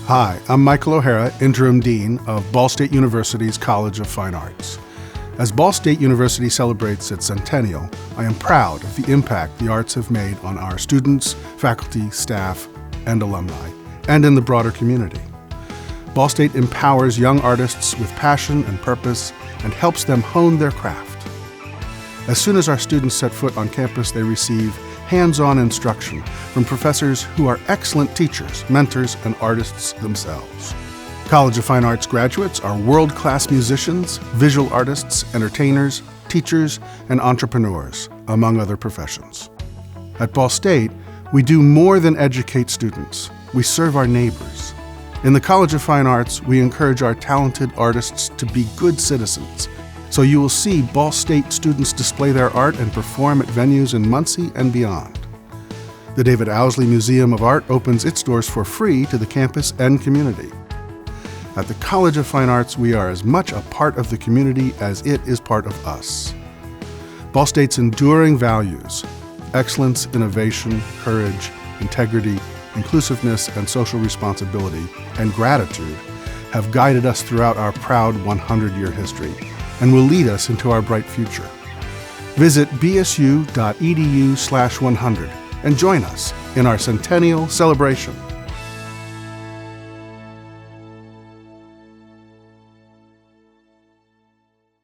Hi, I'm Michael O'Hara, Interim Dean of Ball State University's College of Fine Arts. As Ball State University celebrates its centennial, I am proud of the impact the arts have made on our students, faculty, staff, and alumni, and in the broader community. Ball State empowers young artists with passion and purpose and helps them hone their craft. As soon as our students set foot on campus, they receive hands-on instruction from professors who are excellent teachers, mentors, and artists themselves. College of Fine Arts graduates are world-class musicians, visual artists, entertainers, teachers, and entrepreneurs, among other professions. At Ball State, we do more than educate students. We serve our neighbors. In the College of Fine Arts, we encourage our talented artists to be good citizens. So you will see Ball State students display their art and perform at venues in Muncie and beyond. The David Owsley Museum of Art opens its doors for free to the campus and community. At the College of Fine Arts, we are as much a part of the community as it is part of us. Ball State's enduring values, excellence, innovation, courage, integrity, inclusiveness, and social responsibility, and gratitude have guided us throughout our proud 100-year history and will lead us into our bright future. Visit bsu.edu/100 and join us in our centennial celebration.